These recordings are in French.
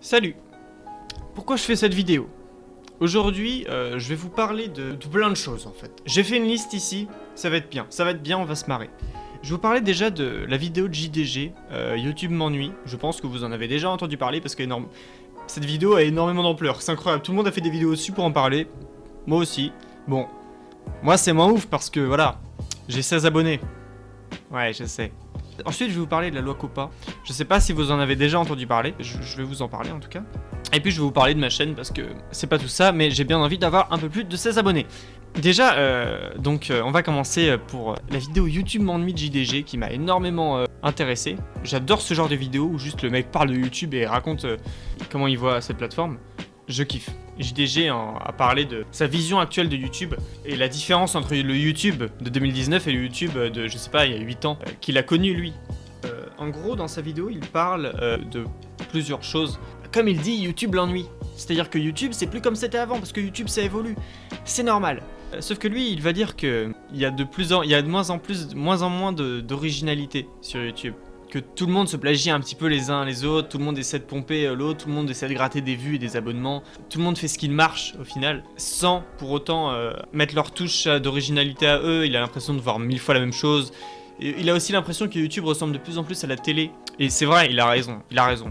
Salut! Pourquoi je fais cette vidéo? Aujourd'hui, je vais vous parler de plein de choses en fait. J'ai fait une liste ici, ça va être bien, on va se marrer. Je vais vous parler déjà de la vidéo de JDG, YouTube m'ennuie. Je pense que vous en avez déjà entendu parler parce que cette vidéo a énormément d'ampleur, c'est incroyable. Tout le monde a fait des vidéos dessus pour en parler, moi aussi. Bon, moi c'est moins ouf parce que voilà, j'ai 16 abonnés. Ouais, je sais. Ensuite, je vais vous parler de la loi COPPA. Je sais pas si vous en avez déjà entendu parler, je vais vous en parler en tout cas. Et puis je vais vous parler de ma chaîne parce que c'est pas tout ça, mais j'ai bien envie d'avoir un peu plus de 16 abonnés. Déjà, on va commencer pour la vidéo YouTube m'ennuie de JDG qui m'a énormément intéressé. J'adore ce genre de vidéo où juste le mec parle de YouTube et raconte comment il voit cette plateforme. Je kiffe. JDG a parlé de sa vision actuelle de YouTube et la différence entre le YouTube de 2019 et le YouTube de, je sais pas, il y a 8 ans, qu'il a connu lui. En gros, dans sa vidéo, il parle de plusieurs choses. Comme il dit, YouTube l'ennuie. C'est-à-dire que YouTube, c'est plus comme c'était avant, parce que YouTube, ça évolue. C'est normal. Sauf que lui, il va dire qu'il y a de moins en moins d'originalité sur YouTube. Que tout le monde se plagie un petit peu les uns les autres, tout le monde essaie de pomper l'autre, tout le monde essaie de gratter des vues et des abonnements. Tout le monde fait ce qu'il marche, au final, sans pour autant mettre leur touche d'originalité à eux. Il a l'impression de voir 1000 fois la même chose. Et il a aussi l'impression que YouTube ressemble de plus en plus à la télé. Et c'est vrai, il a raison.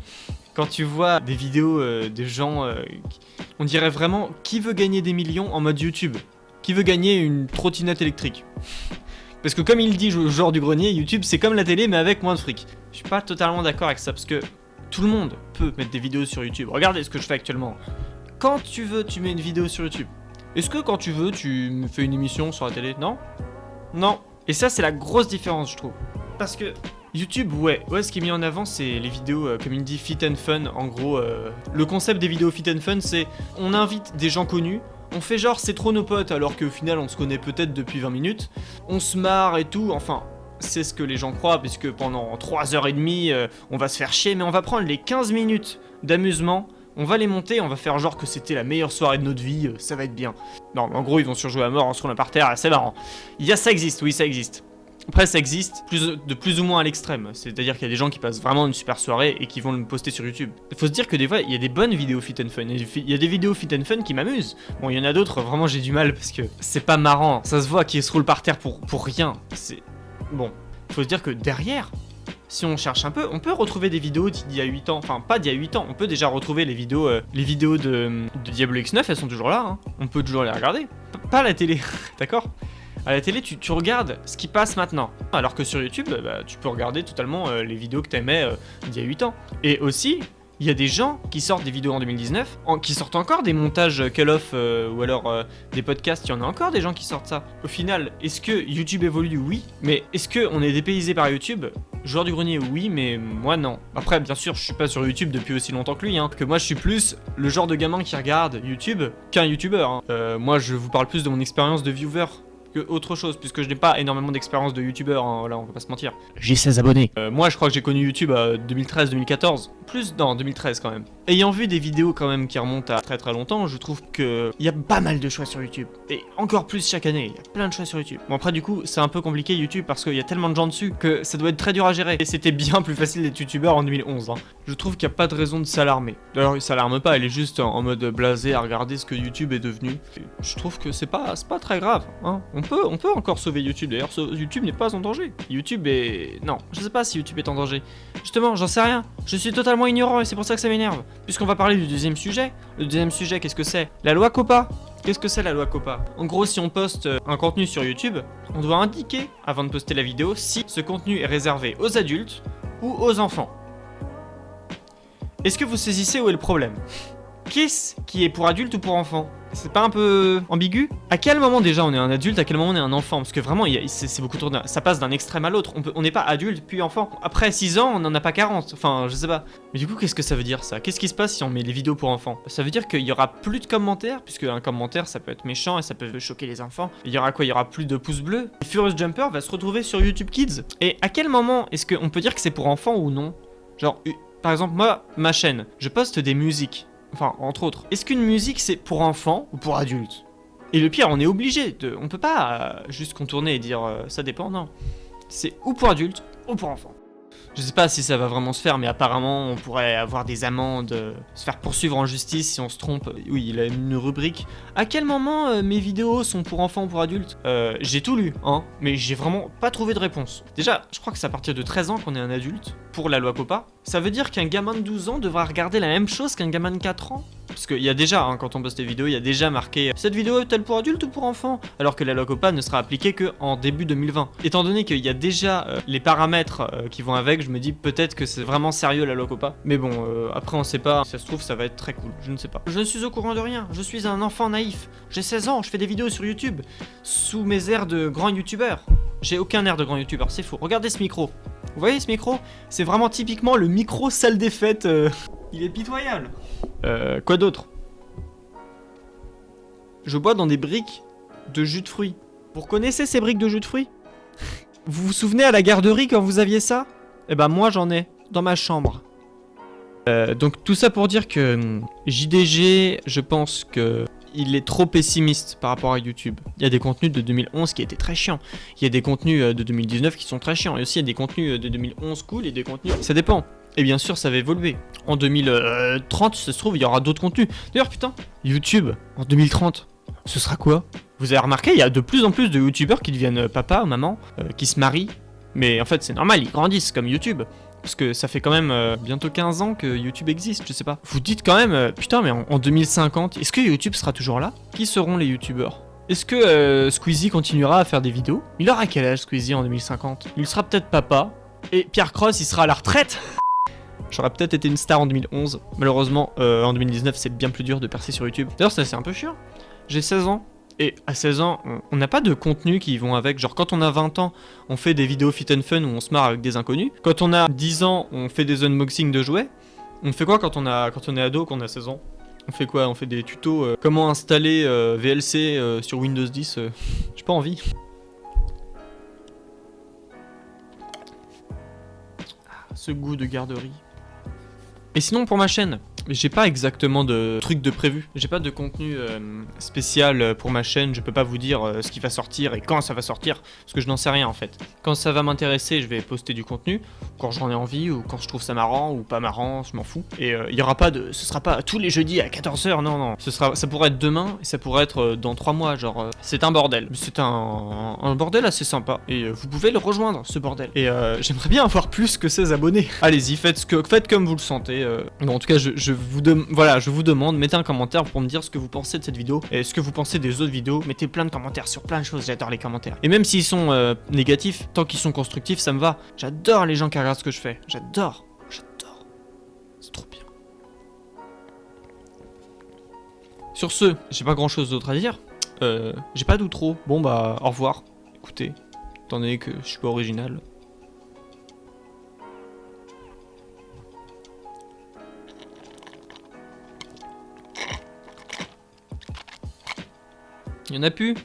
Quand tu vois des vidéos de gens, on dirait vraiment qui veut gagner des millions en mode YouTube. Qui veut gagner une trottinette électrique. Parce que comme il dit au genre du grenier, YouTube c'est comme la télé mais avec moins de fric. Je suis pas totalement d'accord avec ça parce que tout le monde peut mettre des vidéos sur YouTube. Regardez ce que je fais actuellement. Quand tu veux, tu mets une vidéo sur YouTube. Est-ce que quand tu veux, tu me fais une émission sur la télé? Non. Non. Et ça c'est la grosse différence je trouve. Parce que YouTube, ouais, ce qui est mis en avant, c'est les vidéos, comme il dit, fit and fun. En gros, le concept des vidéos fit and fun, c'est on invite des gens connus, on fait genre c'est trop nos potes, alors qu'au final on se connaît peut-être depuis 20 minutes, on se marre et tout, enfin, c'est ce que les gens croient, puisque pendant 3h30, on va se faire chier, mais on va prendre les 15 minutes d'amusement, on va les monter, on va faire genre que c'était la meilleure soirée de notre vie, ça va être bien. Non, mais en gros, ils vont surjouer à mort en se roulant par terre, c'est marrant. Ça existe, oui, ça existe. Après, ça existe de plus ou moins à l'extrême. C'est-à-dire qu'il y a des gens qui passent vraiment une super soirée et qui vont le poster sur YouTube. Il faut se dire que des fois, il y a des bonnes vidéos fit and fun. Il y a des vidéos fit and fun qui m'amusent. Bon, il y en a d'autres, vraiment, j'ai du mal parce que c'est pas marrant. Ça se voit qu'ils se roulent par terre pour rien. Bon, il faut se dire que derrière, si on cherche un peu, on peut retrouver des vidéos d'il y a 8 ans. Enfin, pas d'il y a 8 ans. On peut déjà retrouver les vidéos de Diablo X9, elles sont toujours là. Hein. On peut toujours les regarder. Pas à la télé, d'accord ? À la télé, tu regardes ce qui passe maintenant. Alors que sur YouTube, tu peux regarder totalement les vidéos que t'aimais d'il y a 8 ans. Et aussi, il y a des gens qui sortent des vidéos en 2019, qui sortent encore des montages Call of ou alors des podcasts. Il y en a encore des gens qui sortent ça. Au final, est-ce que YouTube évolue? Oui. Mais est-ce qu'on est dépaysé par YouTube? Joueur du grenier, oui, mais moi non. Après, bien sûr, je suis pas sur YouTube depuis aussi longtemps que lui, hein. Que moi, je suis plus le genre de gamin qui regarde YouTube qu'un YouTuber. Hein. Moi, je vous parle plus de mon expérience de viewer que autre chose, puisque je n'ai pas énormément d'expérience de youtubeur, hein, là on va pas se mentir. J'ai 16 abonnés. Moi je crois que j'ai connu YouTube à 2013-2014. Non, 2013 quand même. Ayant vu des vidéos quand même qui remontent à très très longtemps, je trouve que il y a pas mal de choix sur YouTube. Et encore plus chaque année, il y a plein de choix sur YouTube. Bon après du coup, c'est un peu compliqué YouTube parce qu'il y a tellement de gens dessus que ça doit être très dur à gérer. Et c'était bien plus facile d'être youtubeur en 2011. Hein. Je trouve qu'il n'y a pas de raison de s'alarmer. D'ailleurs, il s'alarme pas, elle est juste en mode blasé à regarder ce que YouTube est devenu. Et je trouve que c'est pas très grave, hein. On peut encore sauver YouTube, d'ailleurs YouTube n'est pas en danger. YouTube est... Non, je sais pas si YouTube est en danger. Justement, j'en sais rien. Je suis totalement ignorant et c'est pour ça que ça m'énerve. Puisqu'on va parler du deuxième sujet. Le deuxième sujet, qu'est-ce que c'est? La loi COPPA. Qu'est-ce que c'est la loi COPPA? En gros, si on poste un contenu sur YouTube, on doit indiquer, avant de poster la vidéo, si ce contenu est réservé aux adultes ou aux enfants. Est-ce que vous saisissez où est le problème? Qu'est-ce qui est pour adulte ou pour enfant? C'est pas un peu ambigu? À quel moment déjà on est un adulte, à quel moment on est un enfant? Parce que vraiment, c'est beaucoup trop... Ça passe d'un extrême à l'autre. On n'est pas adulte puis enfant. Après 6 ans, on n'en a pas 40. Enfin, je sais pas. Mais du coup, qu'est-ce que ça veut dire ça? Qu'est-ce qui se passe si on met les vidéos pour enfants? Ça veut dire qu'il y aura plus de commentaires, puisque un commentaire, ça peut être méchant et ça peut choquer les enfants. Il y aura quoi? Il y aura plus de pouces bleus. Furious Jumper va se retrouver sur YouTube Kids. Et à quel moment est-ce qu'on peut dire que c'est pour enfants ou non? Genre, par exemple, moi, ma chaîne, je poste des musiques. Enfin, entre autres. Est-ce qu'une musique, c'est pour enfants ou pour adultes? Et le pire, on est obligé de... On peut pas juste contourner et dire ça dépend, non. C'est ou pour adultes ou pour enfants. Je sais pas si ça va vraiment se faire, mais apparemment on pourrait avoir des amendes, se faire poursuivre en justice si on se trompe. Oui, il a une rubrique. À quel moment mes vidéos sont pour enfants ou pour adultes? J'ai tout lu, hein, mais j'ai vraiment pas trouvé de réponse. Déjà, je crois que c'est à partir de 13 ans qu'on est un adulte, pour la loi COPPA. Ça veut dire qu'un gamin de 12 ans devra regarder la même chose qu'un gamin de 4 ans? Parce qu'il y a déjà, hein, quand on poste des vidéos, il y a déjà marqué cette vidéo est-elle pour adultes ou pour enfants? Alors que la loi COPPA ne sera appliquée qu'en début 2020. Étant donné qu'il y a déjà les paramètres qui vont avec, je me dis peut-être que c'est vraiment sérieux la loi COPPA. Mais bon, après on sait pas, si ça se trouve ça va être très cool, je ne sais pas. Je ne suis au courant de rien, je suis un enfant naïf. J'ai 16 ans, je fais des vidéos sur YouTube, sous mes airs de grand youtubeur. J'ai aucun air de grand youtubeur, c'est faux. Regardez ce micro. Vous voyez ce micro? C'est vraiment typiquement le micro salle des fêtes. Il est pitoyable. Quoi d'autre? Je bois dans des briques de jus de fruits. Vous reconnaissez ces briques de jus de fruits? Vous vous souvenez à la garderie quand vous aviez ça? Eh ben moi j'en ai, dans ma chambre. Donc tout ça pour dire que JDG, je pense que il est trop pessimiste par rapport à YouTube. Il y a des contenus de 2011 qui étaient très chiants. Il y a des contenus de 2019 qui sont très chiants. Et aussi il y a des contenus de 2011 cool et des contenus... Ça dépend. Et bien sûr, ça va évoluer. En 2030, ça se trouve, il y aura d'autres contenus. D'ailleurs, putain, YouTube, en 2030, ce sera quoi? Vous avez remarqué, il y a de plus en plus de youtubeurs qui deviennent papa ou maman, qui se marient. Mais en fait, c'est normal, ils grandissent comme YouTube. Parce que ça fait quand même bientôt 15 ans que YouTube existe, je sais pas. Vous dites quand même, putain, mais en 2050, est-ce que YouTube sera toujours là? Qui seront les youtubeurs? Est-ce que Squeezie continuera à faire des vidéos? Il aura quel âge Squeezie en 2050? Il sera peut-être papa. Et Pierre Cross, il sera à la retraite. J'aurais peut-être été une star en 2011. Malheureusement, en 2019, c'est bien plus dur de percer sur YouTube. D'ailleurs, ça c'est un peu chiant. J'ai 16 ans. Et à 16 ans, on n'a pas de contenu qui vont avec. Genre, quand on a 20 ans, on fait des vidéos fit and fun où on se marre avec des inconnus. Quand on a 10 ans, on fait des unboxings de jouets. On fait quoi quand on est ado, qu'on a 16 ans? On fait quoi? On fait des tutos. Comment installer VLC sur Windows 10. J'ai pas envie. Ce goût de garderie. Et sinon pour ma chaîne, j'ai pas exactement de truc de prévu. J'ai pas de contenu spécial pour ma chaîne. Je peux pas vous dire ce qui va sortir et quand ça va sortir, parce que je n'en sais rien en fait. Quand ça va m'intéresser, je vais poster du contenu, quand j'en ai envie ou quand je trouve ça marrant ou pas marrant, je m'en fous. Et il y aura pas de, ce sera pas tous les jeudis à 14 h, non non. Ça pourrait être demain et ça pourrait être dans 3 mois, genre c'est un bordel. C'est un bordel assez sympa et vous pouvez le rejoindre ce bordel. Et j'aimerais bien avoir plus que 16 abonnés. Allez-y, faites comme vous le sentez. Bon, en tout cas, je vous demande, mettez un commentaire pour me dire ce que vous pensez de cette vidéo et ce que vous pensez des autres vidéos. Mettez plein de commentaires sur plein de choses, j'adore les commentaires. Et même s'ils sont négatifs, tant qu'ils sont constructifs, ça me va. J'adore les gens qui regardent ce que je fais. J'adore. C'est trop bien. Sur ce, j'ai pas grand chose d'autre à dire. J'ai pas d'outro. Bon bah, au revoir. Écoutez, étant donné que je suis pas original. Il y en a plus.